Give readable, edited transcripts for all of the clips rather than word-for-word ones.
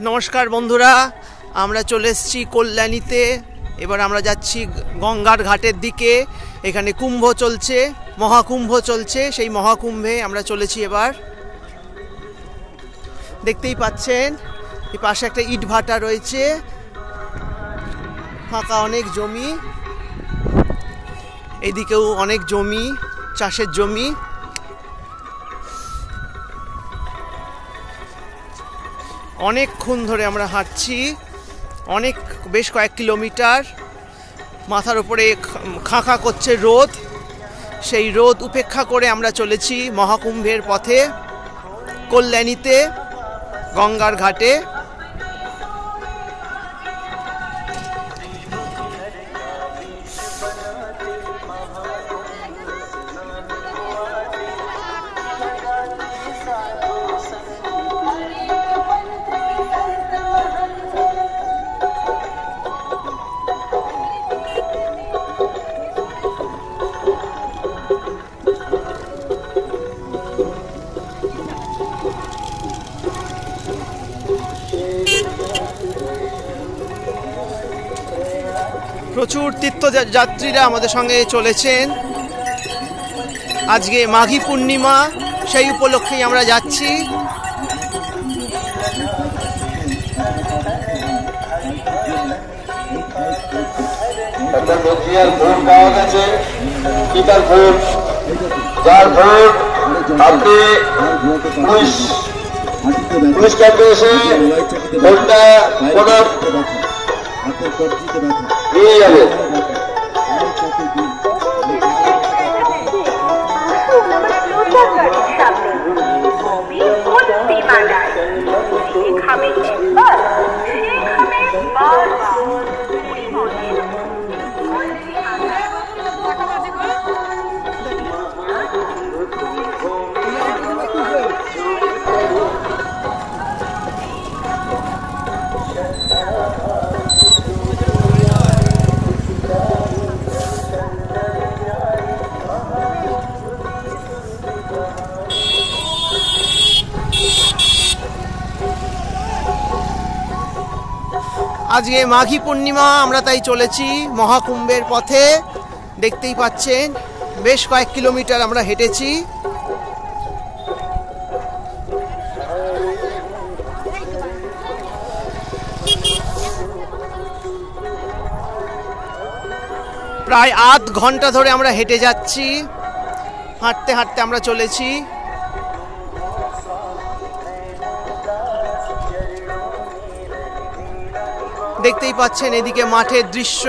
नमस्कार बंधुरा আমরা চলে এসেছি কল্যাণীতে। এবার আমরা যাচ্ছি গঙ্গার ঘাটের দিকে। এখানে কুম্ভ চলছে, মহাকুম্ভ চলছে। সেই মহাকুম্ভে আমরা চলেছি। এবার দেখতেই পাচ্ছেন এই পাশে একটা ইট ভাটা রয়েছে, ফাঁকা অনেক জমি। এইদিকেও অনেক জমি, চাষের জমি। অনেকক্ষণ ধরে আমরা হাঁটছি, বেশ কয়েক কিলোমিটার। মাথার উপরে খাঁ করছে রোদ। সেই রোদ উপেক্ষা করে আমরা চলেছি মহাকুম্ভের পথে, কল্যাণীতে গঙ্গার ঘাটে। প্রচুর তীর্থযাত্রীরা আমাদের সঙ্গে চলেছেন। আজকে মাঘী পূর্ণিমা, সেই উপলক্ষেই আমরা যাচ্ছি। আজকে মাঘী পূর্ণিমা, আমরা তাই চলেছি মহাকুম্ভের পথে। দেখতেই পাচ্ছেন বেশ কয়েক কিলোমিটার আমরা হেঁটেছি। প্রায় আধ ঘন্টা ধরে আমরা হেঁটে যাচ্ছি। হাঁটতে হাঁটতে আমরা চলেছি। দেখতেই পাচ্ছেন এদিকে মাঠের দৃশ্য।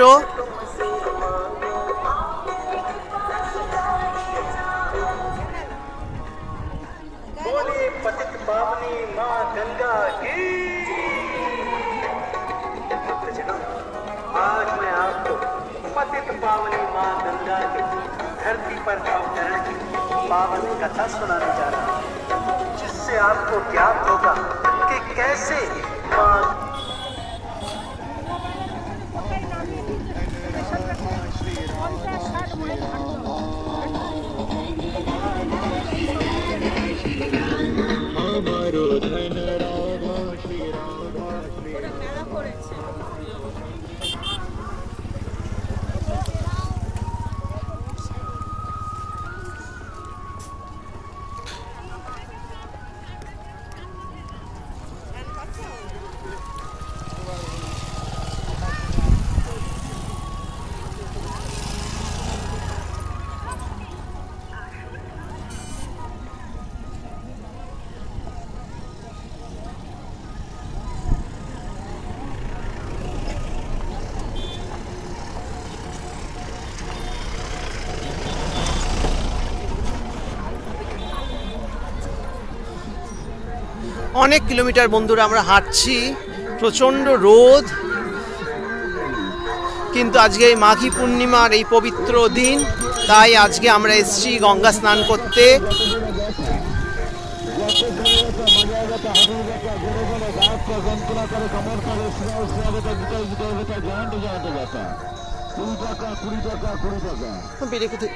आज मैं आपको पतित पावनी माँ गंगा के धरती पर अवतरण की पावन कथा सुनाने जा रहा हूँ, जिससे आपको ज्ञात होगा कि कैसे माँ অনেক কিলোমিটার বন্ধুরা আমরা হাঁটছি, প্রচণ্ড রোদ। কিন্তু আজকে এই মাঘী পূর্ণিমার এই পবিত্র দিন, তাই আজকে আমরা এসেছি গঙ্গা স্নান করতে। বেড়ে কোথায়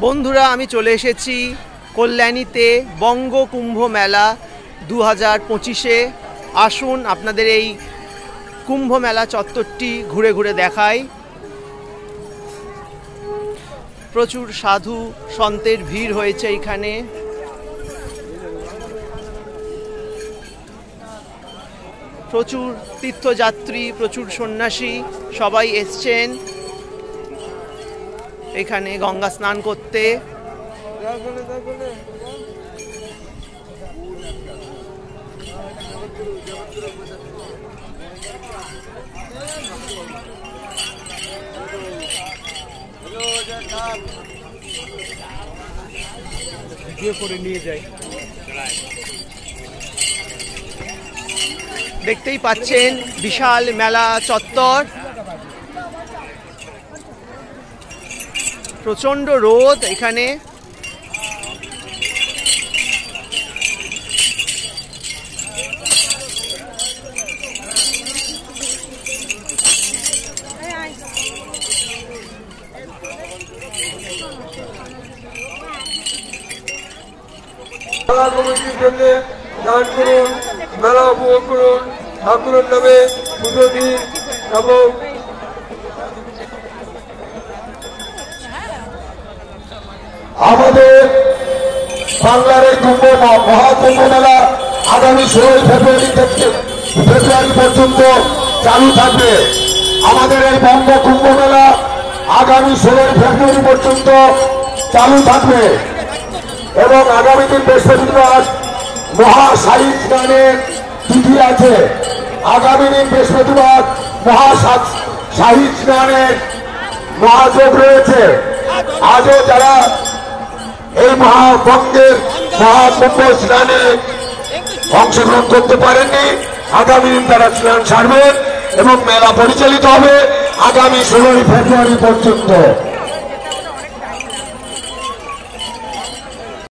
বন্ধুরা, আমি চলে এসেছি কল্যাণীতে বঙ্গ কুম্ভ মেলা 2025-এ। আসুন আপনাদের এই কুম্ভ মেলা চত্বরটি ঘুরে ঘুরে দেখাই। প্রচুর সাধু সন্তের ভিড় হয়েছে এখানে। প্রচুর তীর্থযাত্রী, প্রচুর সন্ন্যাসী সবাই এসছেন এখানে গঙ্গা স্নান করতে। দেখতেই পাচ্ছেন বিশাল মেলা চত্বর, প্রচন্ড রোদ এখানে। কমিটির জন্য দান করুন, মেলা উপভোগ করুন, ঠাকুরের নামে পুজো দিন এবং আমাদের বাংলার এই মহাকুম্ভ মেলা আগামী 16 ফেব্রুয়ারি পর্যন্ত চালু থাকবে। আমাদের এই বঙ্গ কুম্ভ মেলা আগামী 16 ফেব্রুয়ারি পর্যন্ত চালু থাকবে এবং আগামী দিন বৃহস্পতিবার মহাশাহী স্নানের তিথি আছে। আগামী দিন বৃহস্পতিবার মহাশাহী স্নানের মহাযোগ রয়েছে। আজও যারা এই বঙ্গের মহাকুম্ভ স্নানে অংশগ্রহণ করতে পারেননি, আগামী দিন তারা স্নান সারবেন এবং মেলা পরিচালিত হবে আগামী 16 ফেব্রুয়ারি পর্যন্ত।